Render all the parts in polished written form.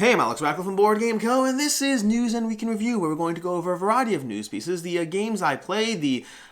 Hey, I'm Alex Rackle from Board Game Co., and this is News and Week in Review, where we're going to go over a variety of news pieces. The games I played,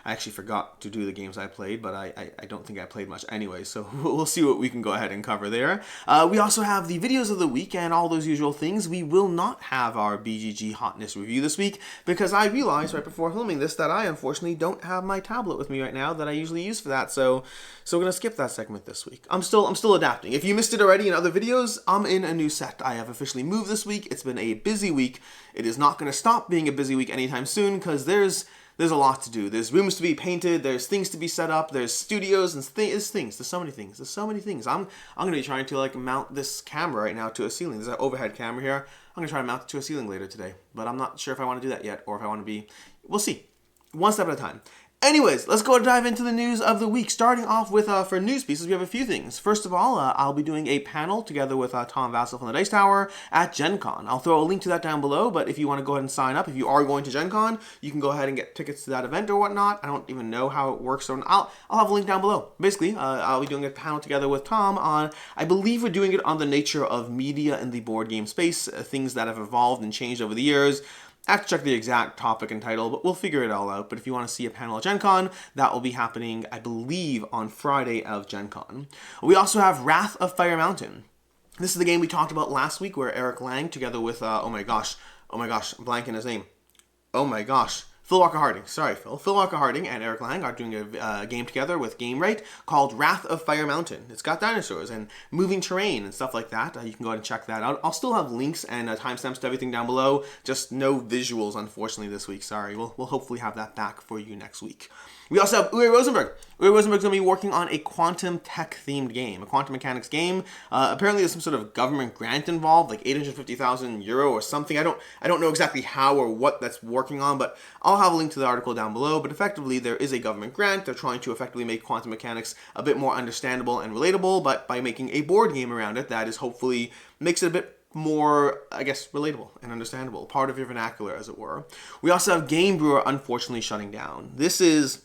I actually forgot to do the games I played, but I don't think I played much anyway, so we'll see what we can go ahead and cover there. We also have the videos of the week and all those usual things. We will not have our BGG Hotness review this week, because I realized right before filming this that I unfortunately don't have my tablet with me right now that I usually use for that, so we're going to skip that segment this week. I'm still adapting. If you missed it already in other videos, I'm in a new set. I have officially moved this week. It's been a busy week. It is not going to stop being a busy week anytime soon because there's a lot to do. There's rooms to be painted. There's things to be set up. There's studios and things. There's so many things. There's so many things. I'm going to be trying to mount this camera right now to a ceiling. There's an overhead camera here. I'm going to try to mount it to a ceiling later today, but I'm not sure if I want to do that yet or if I want to be. We'll see. One step at a time. Anyways, let's go and dive into the news of the week. Starting off with, for news pieces, we have a few things. First of all, I'll be doing a panel together with Tom Vassell from the Dice Tower at Gencon. I'll throw a link to that down below, but if you want to go ahead and sign up, if you are going to Gencon, you can go ahead and get tickets to that event or whatnot. I don't even know how it works, so I'll have a link down below. Basically, I'll be doing a panel together with Tom on, I believe we're doing it on the nature of media in the board game space, things that have evolved and changed over the years. I have to check the exact topic and title, but we'll figure it all out. But if you want to see a panel at Gen Con, that will be happening, I believe, on Friday of Gen Con. We also have Wrath of Fire Mountain. This is the game we talked about last week where Eric Lang, together with, I'm blanking his name. Phil Walker Harding. Sorry, Phil. Phil Walker Harding and Eric Lang are doing a game together with GameRate called Wrath of Fire Mountain. It's got dinosaurs and moving terrain and stuff like that. You can go ahead and check that out. I'll still have links and timestamps to everything down below. Just no visuals, unfortunately, this week. Sorry. We'll hopefully have that back for you next week. We also have Uwe Rosenberg. Uwe Rosenberg's going to be working on a quantum tech-themed game, a quantum mechanics game. Apparently there's some sort of government grant involved, like 850,000 euro or something. I don't know exactly how or what that's working on, but I'll have a link to the article down below. But effectively, there is a government grant. They're trying to effectively make quantum mechanics a bit more understandable and relatable, but by making a board game around it that is hopefully makes it a bit more, I guess, relatable and understandable, part of your vernacular, as it were. We also have Game Brewer unfortunately shutting down. This is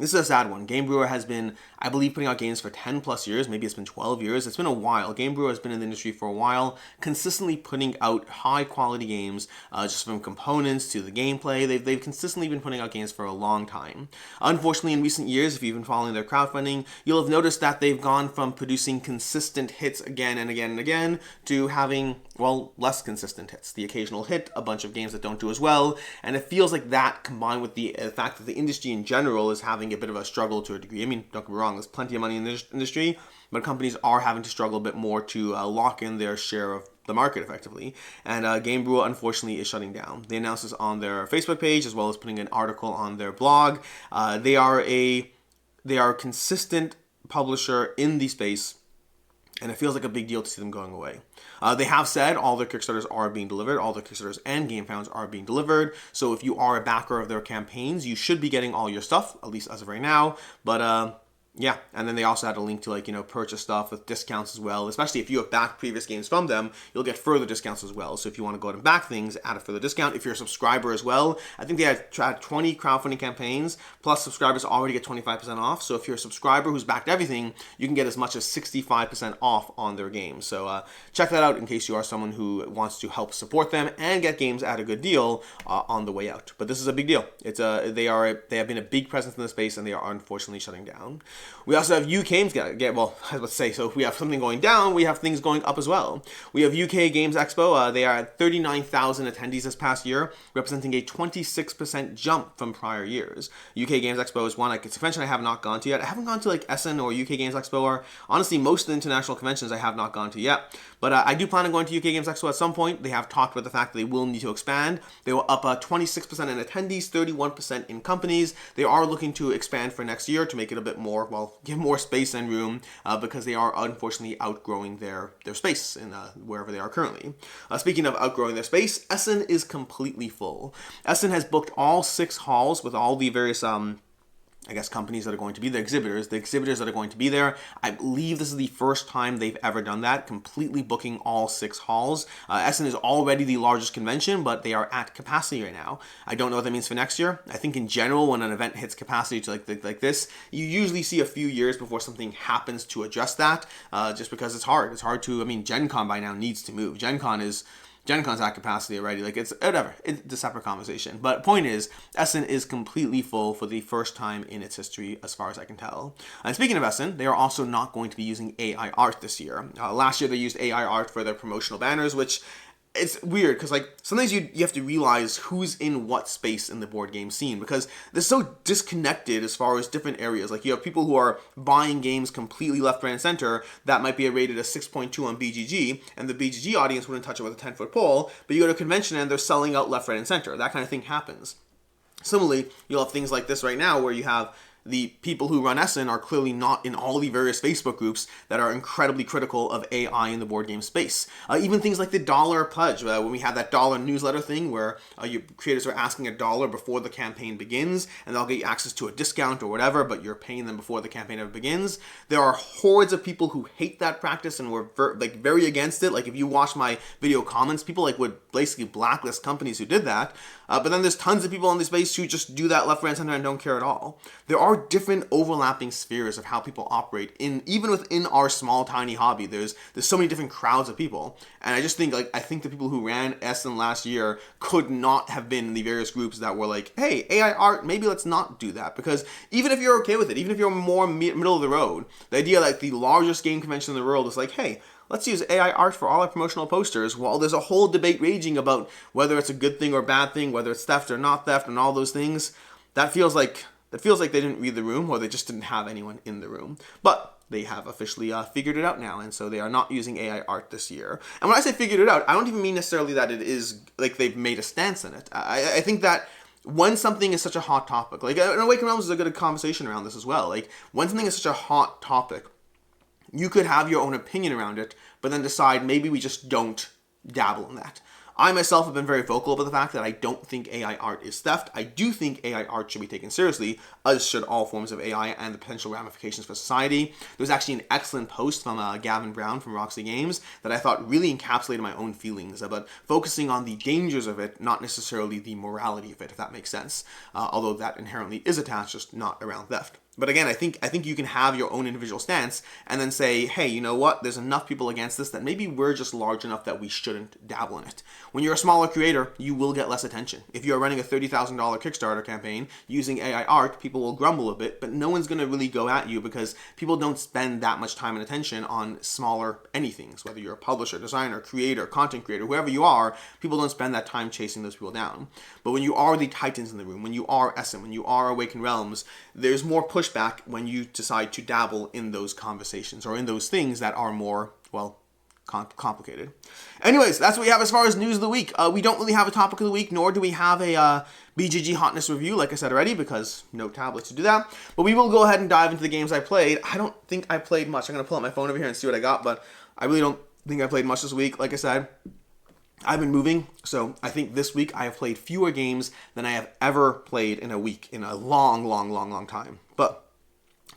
a sad one. Game Brewer has been, I believe, putting out games for 10 plus years. Maybe it's been 12 years. It's been a while. Game Brewer has been in the industry for a while, consistently putting out high quality games, just from components to the gameplay. They've consistently been putting out games for a long time. Unfortunately, in recent years, if you've been following their crowdfunding, you'll have noticed that they've gone from producing consistent hits again and again and again to having, well, less consistent hits. The occasional hit, a bunch of games that don't do as well, and it feels like that combined with the fact that the industry in general is having a bit of a struggle to a degree. I mean, don't get me wrong, there's plenty of money in this industry, but companies are having to struggle a bit more to lock in their share of the market effectively. And Game Brewer, unfortunately, is shutting down. They announced this on their Facebook page as well as putting an article on their blog. They are a consistent publisher in the space, and it feels like a big deal to see them going away. They have said all their Kickstarters are being delivered. All their Kickstarters and Game Founds are being delivered. So if you are a backer of their campaigns, you should be getting all your stuff, at least as of right now. But yeah, and then they also had a link to purchase stuff with discounts as well. Especially if you have backed previous games from them, you'll get further discounts as well. So if you want to go ahead and back things, add a further discount. If you're a subscriber as well, I think they had 20 crowdfunding campaigns, plus subscribers already get 25% off. So if you're a subscriber who's backed everything, you can get as much as 65% off on their games. So check that out in case you are someone who wants to help support them and get games at a good deal on the way out. But this is a big deal. They have been a big presence in the space, and they are unfortunately shutting down. We also have so if we have something going down, we have things going up as well. We have UK Games Expo. They are at 39,000 attendees this past year, representing a 26% jump from prior years. UK Games Expo is one it's a convention I have not gone to yet. I haven't gone to Essen or UK Games Expo, or honestly most of the international conventions I have not gone to yet. But I do plan on going to UK Games Expo at some point. They have talked about the fact that they will need to expand. They were up 26% in attendees, 31% in companies. They are looking to expand for next year to make it a bit more, give more space and room because they are unfortunately outgrowing their space in wherever they are currently. Speaking of outgrowing their space, Essen is completely full. Essen has booked all 6 halls with all the various companies that are going to be the exhibitors that are going to be there. I believe this is the first time they've ever done that, completely booking all 6 halls. Essen is already the largest convention, but they are at capacity right now. I don't know what that means for next year. I think in general, when an event hits capacity to like this, you usually see a few years before something happens to adjust that, just because it's hard. It's hard to, Gencon by now needs to move. Gencon's at capacity already. It's whatever. It's a separate conversation. But point is, Essen is completely full for the first time in its history, as far as I can tell. And speaking of Essen, they are also not going to be using AI art this year. Last year, they used AI art for their promotional banners, which it's weird because sometimes you have to realize who's in what space in the board game scene, because they're so disconnected as far as different areas. You have people who are buying games completely left, right, and center that might be rated a 6.2 on BGG, and the BGG audience wouldn't touch it with a 10-foot pole, but you go to a convention and they're selling out left, right, and center. That kind of thing happens. Similarly, you'll have things like this right now where you have the people who run Essen are clearly not in all the various Facebook groups that are incredibly critical of AI in the board game space. Even things like the dollar pledge, when we had that dollar newsletter thing where your creators are asking $1 before the campaign begins, and they'll get you access to a discount or whatever, but you're paying them before the campaign ever begins. There are hordes of people who hate that practice and were very against it. If you watch my video comments, people would basically blacklist companies who did that. But then there's tons of people in the space who just do that left, right, and center and don't care at all. There are different overlapping spheres of how people operate even within our small, tiny hobby. There's so many different crowds of people. And I just think, I think the people who ran Essen last year could not have been in the various groups that were hey, AI art, maybe let's not do that. Because even if you're okay with it, even if you're more middle of the road, the idea the largest game convention in the world is hey, let's use AI art for all our promotional posters. Well, there's a whole debate raging about whether it's a good thing or bad thing, whether it's theft or not theft, and all those things. That feels like they didn't read the room, or they just didn't have anyone in the room. But they have officially figured it out now, and so they are not using AI art this year. And when I say figured it out, I don't even mean necessarily that it is they've made a stance in it. I think that when something is such a hot topic, and Awakened Realms is a good conversation around this as well. When something is such a hot topic, you could have your own opinion around it, but then decide maybe we just don't dabble in that. I myself have been very vocal about the fact that I don't think AI art is theft. I do think AI art should be taken seriously, as should all forms of AI and the potential ramifications for society. There's actually an excellent post from Gavin Brown from Roxy Games that I thought really encapsulated my own feelings about focusing on the dangers of it, not necessarily the morality of it, if that makes sense. Although that inherently is attached, just not around theft. But again, I think you can have your own individual stance and then say, hey, you know what? There's enough people against this that maybe we're just large enough that we shouldn't dabble in it. When you're a smaller creator, you will get less attention. If you're running a $30,000 Kickstarter campaign using AI art, people will grumble a bit, but no one's going to really go at you because people don't spend that much time and attention on smaller anythings. Whether you're a publisher, designer, creator, content creator, whoever you are, people don't spend that time chasing those people down. But when you are the titans in the room, when you are Essen, when you are Awakened Realms, there's more pushback when you decide to dabble in those conversations or in those things that are more, complicated. Anyways, that's what we have as far as news of the week. We don't really have a topic of the week, nor do we have a BGG hotness review, like I said already, because no tablets to do that. But we will go ahead and dive into the games I played. I don't think I played much. I'm going to pull up my phone over here and see what I got, but I really don't think I played much this week. Like I said, I've been moving, so I think this week I have played fewer games than I have ever played in a week in a long time. But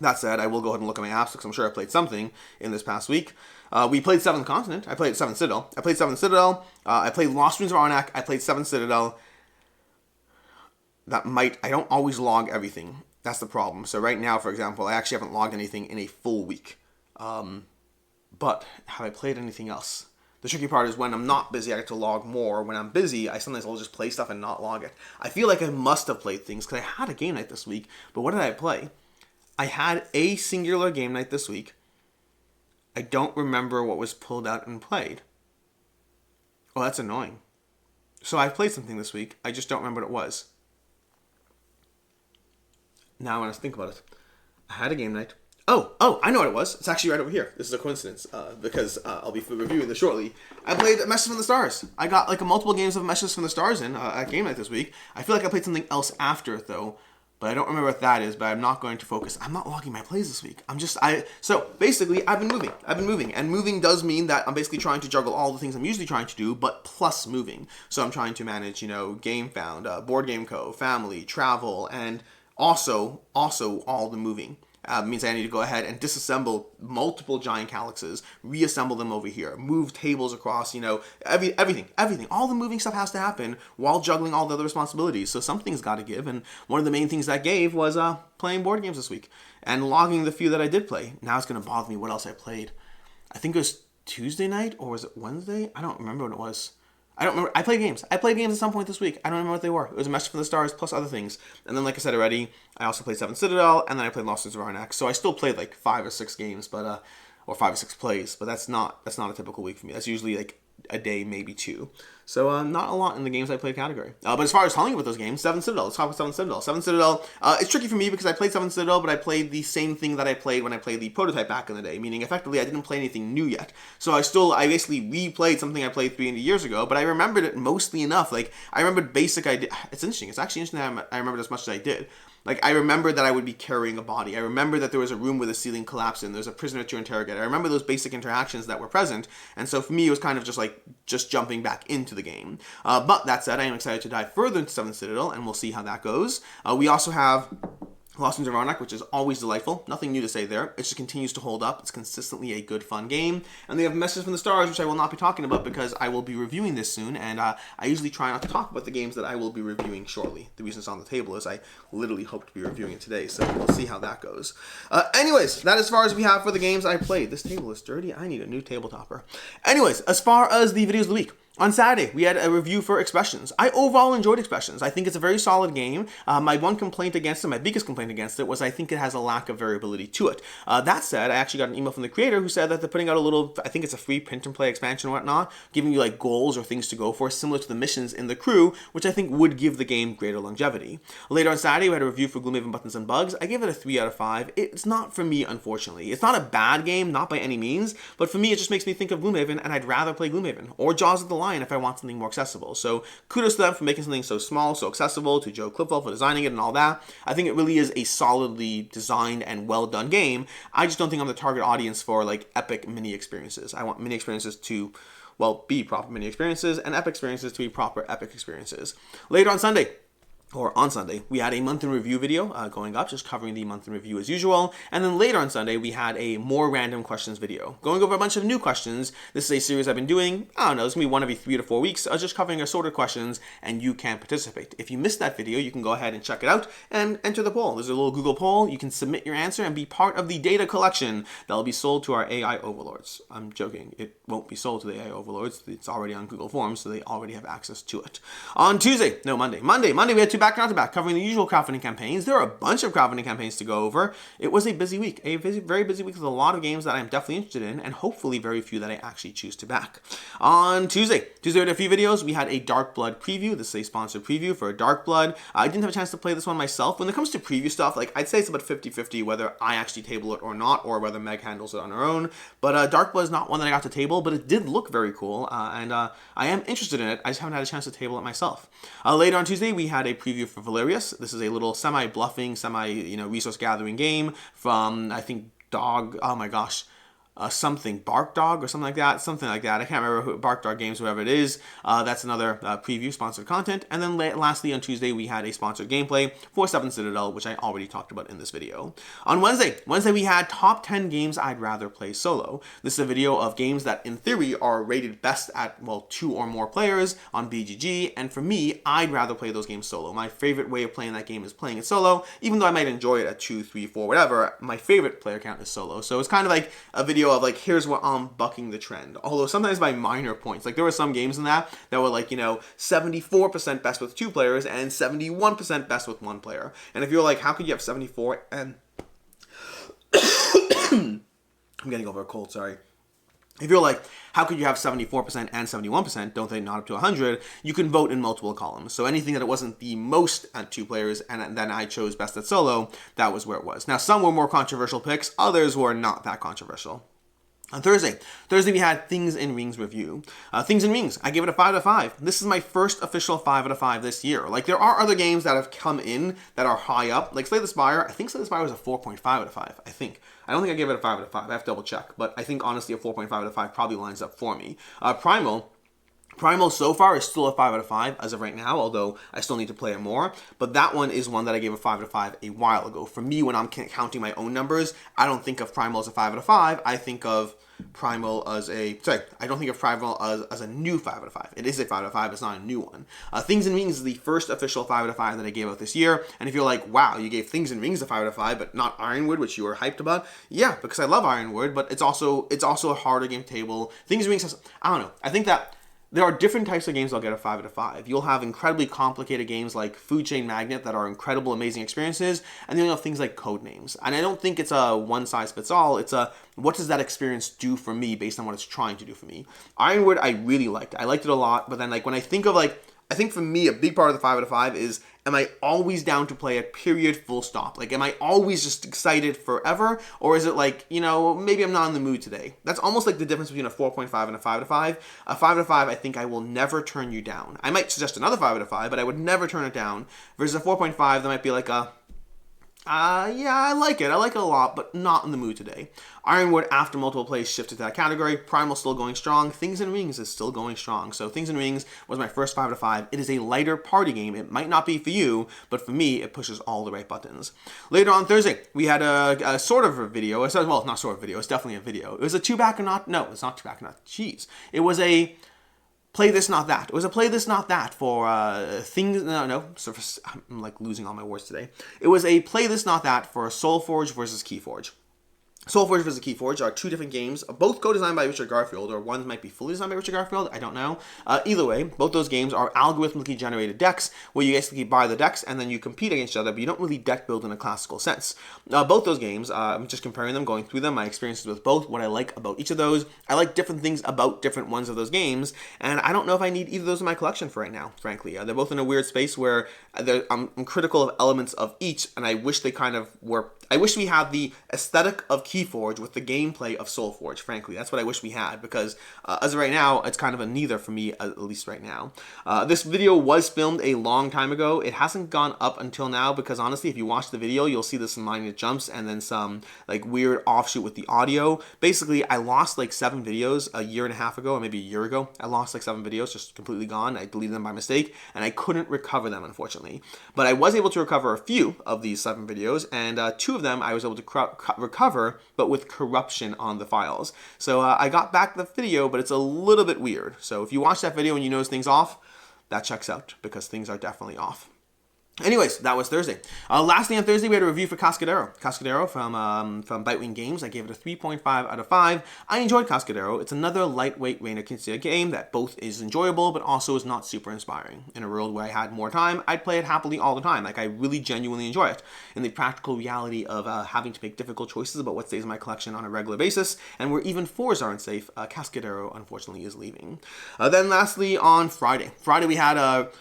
that said, I will go ahead and look at my apps because I'm sure I played something in this past week. We played 7th Continent. I played 7th Citadel. I played Lost Ruins of Arnak. I played 7th Citadel. I don't always log everything. That's the problem. So right now, for example, I actually haven't logged anything in a full week. But have I played anything else? The tricky part is when I'm not busy, I get to log more. When I'm busy, sometimes I'll just play stuff and not log it. I feel like I must have played things because I had a game night this week. But what did I play? I had a singular game night this week. I don't remember what was pulled out and played. Oh, that's annoying. So I played something this week. I just don't remember what it was. Now I want to think about it. I had a game night. Oh, I know what it was. It's actually right over here. This is a coincidence because I'll be reviewing this shortly. I played Messages from the Stars. I got multiple games of Messages from the Stars in at game night this week. I feel like I played something else after it though. But I don't remember what that is, but I'm not going to focus. I'm not logging my plays this week. So basically, I've been moving. And moving does mean that I'm basically trying to juggle all the things I'm usually trying to do, but plus moving. So I'm trying to manage, GameFound, Board Game Co., family, travel, and Also, all the moving. Means I need to go ahead and disassemble multiple giant calyxes, reassemble them over here, move tables across, everything. All the moving stuff has to happen while juggling all the other responsibilities. So something's got to give. And one of the main things that gave was playing board games this week and logging the few that I did play. Now it's going to bother me what else I played. I think it was Tuesday night, or was it Wednesday? I don't remember what it was. I don't remember. I played games at some point this week. I don't remember what they were. It was a Message from the Stars plus other things. And then, like I said already, I also played 7 Citadel, and then I played Lost in Arnak. So I still played like 5 or 6 games, but or 5 or 6 plays. But that's not a typical week for me. That's usually like a day, maybe 2. So not a lot in the games I played category. But as far as telling you about those games, 7 Citadel. Let's talk about 7 Citadel. 7 Citadel, it's tricky for me because I played 7 Citadel, but I played the same thing that I played when I played the prototype back in the day, meaning effectively I didn't play anything new yet. So I basically replayed something I played 300 years ago, but I remembered it mostly enough. Like, I remembered basic idea. It's interesting. It's actually interesting that I remembered as much as I did. Like, I remember that I would be carrying a body. I remember that there was a room where the ceiling collapsed in. There's a prisoner to interrogate. I remember those basic interactions that were present. And so for me, it was kind of just jumping back into the game. But that said, I am excited to dive further into 7 Citadel, and we'll see how that goes. We also have Lost in Arnak, which is always delightful. Nothing new to say there. It just continues to hold up. It's consistently a good, fun game. And they have Message from the Stars, which I will not be talking about because I will be reviewing this soon. And I usually try not to talk about the games that I will be reviewing shortly. The reason it's on the table is I literally hope to be reviewing it today. So we'll see how that goes. Anyways, that as far as we have for the games I played. This table is dirty. I need a new table topper. Anyways, as far as the videos of the week. On Saturday, we had a review for Expressions. I overall enjoyed Expressions. I think it's a very solid game. My one complaint against it, my biggest complaint against it, was I think it has a lack of variability to it. That said, I actually got an email from the creator who said that they're putting out a little, I think it's a free print and play expansion or whatnot, giving you like goals or things to go for, similar to the missions in the crew, which I think would give the game greater longevity. Later on Saturday, we had a review for Gloomhaven Buttons and Bugs. I gave it a 3 out of 5. It's not for me, unfortunately. It's not a bad game, not by any means, but for me, it just makes me think of Gloomhaven, and I'd rather play Gloomhaven, or Jaws of the Lion if I want something more accessible. So kudos to them for making something so small, so accessible, to Joe Clipwell for designing it and all that. I think it really is a solidly designed and well done game. I just don't think I'm the target audience for like epic mini experiences. I want mini experiences to, well, be proper mini experiences, and epic experiences to be proper epic experiences. Later on Sunday, we had a month in review video going up, just covering the month in review as usual. And then later on Sunday, we had a more random questions video, going over a bunch of new questions. This is a series I've been doing, I don't know, it's going to be one every 3 to 4 weeks, just covering assorted questions, and you can participate. If you missed that video, you can go ahead and check it out and enter the poll. There's a little Google poll. You can submit your answer and be part of the data collection that will be sold to our AI overlords. I'm joking. It won't be sold to the AI overlords. It's already on Google Forms, so they already have access to it. On Monday, we had 2 back-to-back covering the usual crowdfunding campaigns. There are a bunch of crowdfunding campaigns to go over. It was a busy week, very busy week with a lot of games that I'm definitely interested in, and hopefully very few that I actually choose to back. On Tuesday we had a few videos. We had a Dark Blood preview. This is a sponsored preview for Dark Blood. I didn't have a chance to play this one myself. When it comes to preview stuff, like I'd say it's about 50-50 whether I actually table it or not, or whether Meg handles it on her own. But Dark Blood is not one that I got to table, but it did look very cool, and I am interested in it. I just haven't had a chance to table it myself. Later on Tuesday, we had a preview for Valerius. This is a little semi-bluffing, resource gathering game from, I think, something Bark Dog or something like that. I can't remember who, Bark Dog Games, whatever it is. That's another preview, sponsored content. And then lastly, on Tuesday, we had a sponsored gameplay for 7 Citadel, which I already talked about in this video. On Wednesday, we had top 10 games I'd rather play solo. This is a video of games that, in theory, are rated best at, 2 or more players on BGG. And for me, I'd rather play those games solo. My favorite way of playing that game is playing it solo. Even though I might enjoy it at 2, 3, 4, whatever, my favorite player count is solo. So it's kind of like a video of like, here's what I'm bucking the trend. Although sometimes by minor points. Like there were some games in that were like, 74% best with 2 players and 71% best with 1 player. And if you're like, how could you have 74 and I'm getting over a cold, sorry. If you're like, how could you have 74% and 71%, don't they not up to 100, you can vote in multiple columns. So anything that it wasn't the most at 2 players and then I chose best at solo, that was where it was. Now, some were more controversial picks, others were not that controversial. On Thursday we had Things in Rings review. Things in Rings, I gave it a 5 out of 5. This is my first official 5 out of 5 this year. Like, there are other games that have come in that are high up. Like Slay the Spire, I think Slay the Spire was a 4.5 out of 5, I think. I don't think I gave it a 5 out of 5. I have to double check. But I think, honestly, a 4.5 out of 5 probably lines up for me. Primal Primal so far is still a 5 out of 5 as of right now, although I still need to play it more. But that one is one that I gave a 5 out of 5 a while ago. For me, when I'm counting my own numbers, I don't think of Primal as a 5 out of 5. I think of Primal as a... Sorry, I don't think of Primal as a new 5 out of 5. It is a 5 out of 5, it's not a new one. Things and Wings is the first official 5 out of 5 that I gave out this year. And if you're like, wow, you gave Things and Wings a 5 out of 5, but not Ironwood, which you were hyped about. Yeah, because I love Ironwood, but it's also a harder game table. Things and Wings has... I don't know. I think that there are different types of games I'll get a 5 out of 5. You'll have incredibly complicated games like Food Chain Magnate that are incredible, amazing experiences, and then you'll have things like Codenames. And I don't think it's a one-size-fits-all. It's a, what does that experience do for me based on what it's trying to do for me? Ironwood, I really liked. I liked it a lot, but then like when I think of like, I think for me, a big part of the 5 out of 5 is, am I always down to play it, period, full stop? Like, am I always just excited forever? Or is it like, you know, maybe I'm not in the mood today? That's almost like the difference between a 4.5 and a 5 out of 5. A 5 out of 5, I think I will never turn you down. I might suggest another 5 out of 5, but I would never turn it down. Versus a 4.5, that might be like a... yeah, I like it. I like it a lot, but not in the mood today. Ironwood, after multiple plays, shifted to that category. Primal still going strong. Things and Wings is still going strong. So Things and Wings was my first 5 out of 5. It is a lighter party game. It might not be for you, but for me, it pushes all the right buttons. Later on Thursday, we had a sort of a video. Well, not sort of video. It's definitely a video. It was a two-back or not. No, it's not two-back or not. Jeez. It was a... Play This, Not That. It was a Play This, Not That for things... No. So I'm like losing all my words today. It was a Play This, Not That for Solfoge versus Keyforge. Solfoge vs. Keyforge are two different games, both co-designed by Richard Garfield, or one might be fully designed by Richard Garfield, I don't know. Either way, both those games are algorithmically generated decks, where you basically buy the decks and then you compete against each other, but you don't really deck build in a classical sense. Both those games, I'm just comparing them, going through them, my experiences with both, what I like about each of those. I like different things about different ones of those games, and I don't know if I need either of those in my collection for right now, frankly. They're both in a weird space where I'm critical of elements of each, and I wish they kind of were... I wish we had the aesthetic of Keyforge with the gameplay of Solforge, frankly. That's what I wish we had, because as of right now, it's kind of a neither for me, at least right now. This video was filmed a long time ago. It hasn't gone up until now, because honestly, if you watch the video, you'll see some minor jumps and then some like weird offshoot with the audio. Basically, I lost like 7 videos a year and a half ago, or maybe a year ago. I lost like 7 videos, just completely gone. I deleted them by mistake, and I couldn't recover them, unfortunately. But I was able to recover a few of these 7 videos, and 2 of them I was able to recover, but with corruption on the files. So I got back the video, but it's a little bit weird. So if you watch that video and you notice things off, that checks out, because things are definitely off. Anyways, that was Thursday. Lastly, on Thursday, we had a review for Cascadero. Cascadero from Bitewing Games. I gave it a 3.5 out of 5. I enjoyed Cascadero. It's another lightweight Reign of Consider game that both is enjoyable, but also is not super inspiring. In a world where I had more time, I'd play it happily all the time. Like, I really genuinely enjoy it. In the practical reality of having to make difficult choices about what stays in my collection on a regular basis, and where even 4s aren't safe, Cascadero, unfortunately, is leaving. Then lastly, on Friday. Friday, we had a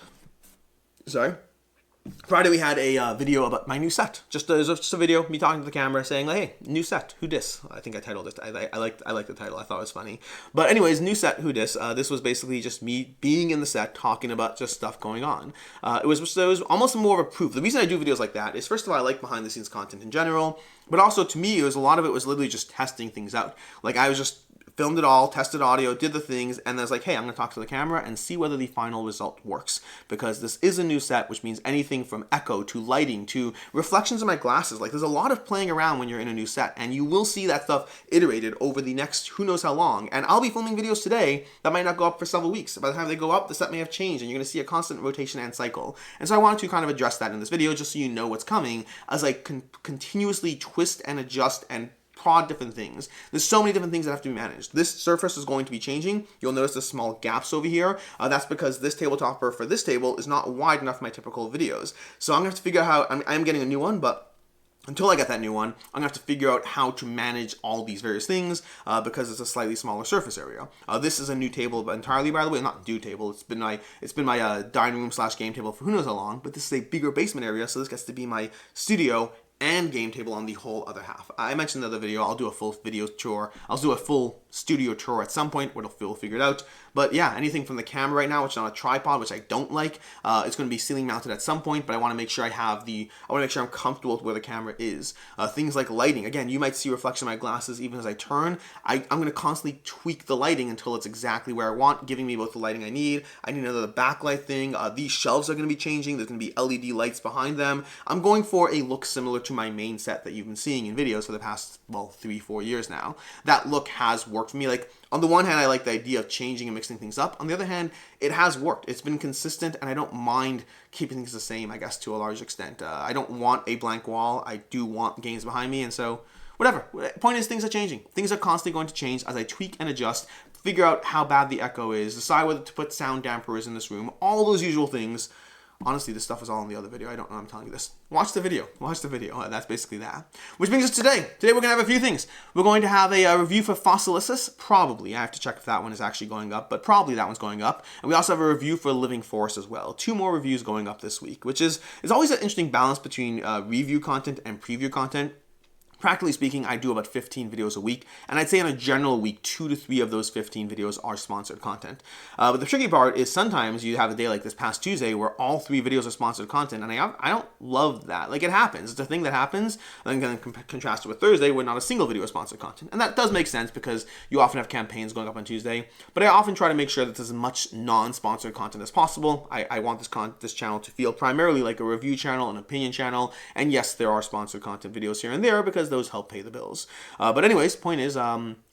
video about my new set. Just a video, me talking to the camera, saying, like, hey, new set, who dis? I think I titled it. I like the title. I thought it was funny. But anyways, new set, who dis? This was basically just me being in the set, talking about just stuff going on. It was almost more of a proof. The reason I do videos like that is, first of all, I like behind the scenes content in general, but also to me, a lot of it was literally just testing things out. Like, I was just filmed it all, tested audio, did the things, and then it's like, hey, I'm going to talk to the camera and see whether the final result works. Because this is a new set, which means anything from echo to lighting to reflections of my glasses. Like, there's a lot of playing around when you're in a new set, and you will see that stuff iterated over the next who knows how long. And I'll be filming videos today that might not go up for several weeks. By the time they go up, the set may have changed, and you're going to see a constant rotation and cycle. And so I wanted to kind of address that in this video, just so you know what's coming, as I continuously twist and adjust and prod different things. There's so many different things that have to be managed. This surface is going to be changing. You'll notice the small gaps over here. That's because this tabletopper for this table is not wide enough for my typical videos. So I'm going to have to figure out how, I'm getting a new one, but until I get that new one, I'm going to have to figure out how to manage all these various things because it's a slightly smaller surface area. This is a new table entirely, by the way. Not new table. It's been my dining room / game table for who knows how long, but this is a bigger basement area, so this gets to be my studio and game table on the whole other half. I mentioned in the other video, I'll do a full video tour. I'll do a full studio tour at some point where we'll figure it out. But yeah, anything from the camera right now, which is on a tripod, which I don't like, it's going to be ceiling mounted at some point, but I want to make sure I want to make sure I'm comfortable with where the camera is. Things like lighting. Again, you might see reflection of my glasses even as I turn. I'm going to constantly tweak the lighting until it's exactly where I want, giving me both the lighting I need. I need another backlight thing. These shelves are going to be changing. There's going to be LED lights behind them. I'm going for a look similar to my main set that you've been seeing in videos for the past, well, 3-4 years now. That look has worked for me. Like, on the one hand, I like the idea of changing and mixing things up. On the other hand, it has worked. It's been consistent, and I don't mind keeping things the same, I guess, to a large extent. I don't want a blank wall. I do want games behind me, and so whatever. Point is, things are changing. Things are constantly going to change as I tweak and adjust, figure out how bad the echo is, decide whether to put sound damperers in this room, all those usual things. Honestly, this stuff is all in the other video. I don't know I'm telling you this. Watch the video. Watch the video. That's basically that. Which brings us to today. Today we're going to have a few things. We're going to have a review for Fossilissus. Probably. I have to check if that one is actually going up, but probably that one's going up. And we also have a review for Living Forest as well. 2 more reviews going up this week, which is always an interesting balance between review content and preview content. Practically speaking, I do about 15 videos a week, and I'd say in a general week, 2 to 3 of those 15 videos are sponsored content. But the tricky part is sometimes you have a day like this past Tuesday where all 3 videos are sponsored content, and I don't love that. Like, it happens. It's a thing that happens. I'm going to contrast it with Thursday where not a single video is sponsored content. And that does make sense because you often have campaigns going up on Tuesday, but I often try to make sure that there's as much non-sponsored content as possible. I want this channel to feel primarily like a review channel, an opinion channel, and yes, there are sponsored content videos here and there because those help pay the bills. But anyways, point is,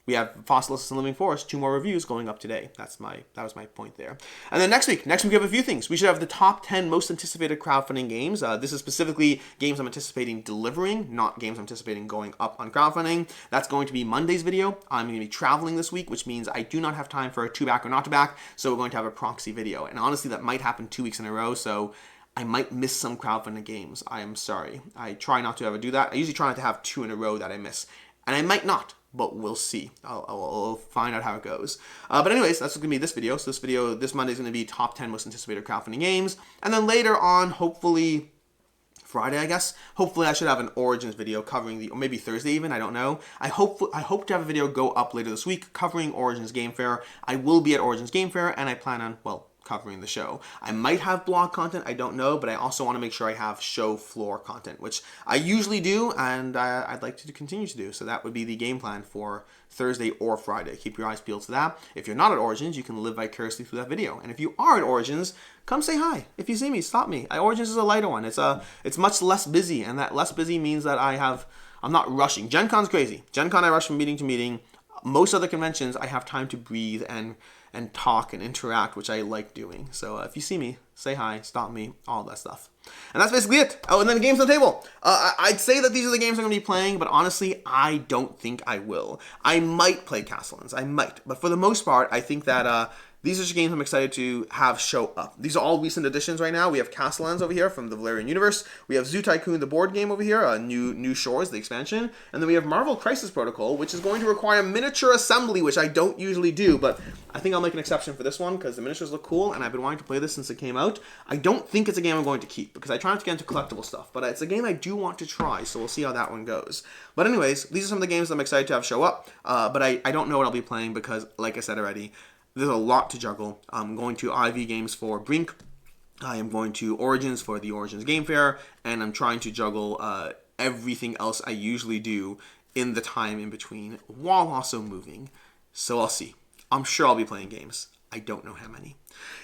we have Fossilissus and Living Forest, 2 more reviews going up today. That was my point there. And then next week we have a few things. We should have the top 10 most anticipated crowdfunding games. This is specifically games I'm anticipating delivering, not games I'm anticipating going up on crowdfunding. That's going to be Monday's video. I'm going to be traveling this week, which means I do not have time for a to back or not to back, so we're going to have a proxy video. And honestly, that might happen 2 weeks in a row, so I might miss some crowdfunding games. I am sorry. I try not to ever do that. I usually try not to have 2 in a row that I miss. And I might not, but we'll see. I'll find out how it goes. But anyways, that's going to be this video. So this Monday is going to be top 10 most anticipated crowdfunding games. And then later on, hopefully Friday, I guess. Hopefully I should have an Origins video covering or maybe Thursday even, I don't know. I hope to have a video go up later this week covering Origins Game Fair. I will be at Origins Game Fair, and I plan on, well, covering the show. I might have blog content, I don't know, but I also want to make sure I have show floor content, which I usually do, and I'd like to continue to do. So that would be the game plan for Thursday or Friday. Keep your eyes peeled to that. If you're not at Origins, you can live vicariously through that video. And if you are at Origins, come say hi. If you see me, stop me. Origins is a lighter one. It's much less busy, and that less busy means that I'm not rushing. Gencon's crazy. Gencon, I rush from meeting to meeting. Most other conventions, I have time to breathe and talk and interact, which I like doing. So if you see me, say hi, stop me, all that stuff. And that's basically it. Oh, and then the games on the table. I'd say that these are the games I'm going to be playing, but honestly, I don't think I will. I might play Castellans. I might. But for the most part, I think that these are just games I'm excited to have show up. These are all recent additions right now. We have Castellans over here from the Valerian universe. We have Zoo Tycoon, the board game over here, New Shores, the expansion. And then we have Marvel Crisis Protocol, which is going to require miniature assembly, which I don't usually do. But I think I'll make an exception for this one because the miniatures look cool, and I've been wanting to play this since it came out. I don't think it's a game I'm going to keep because I try not to get into collectible stuff. But it's a game I do want to try, so we'll see how that one goes. But anyways, these are some of the games I'm excited to have show up. But I don't know what I'll be playing because, like I said already, there's a lot to juggle. I'm going to IV Games for Brink. I am going to Origins for the Origins Game Fair. And I'm trying to juggle everything else I usually do in the time in between while also moving. So I'll see. I'm sure I'll be playing games. I don't know how many.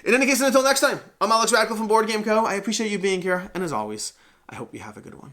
In any case, until next time, I'm Alex Radcliffe from Board Game Co. I appreciate you being here. And as always, I hope you have a good one.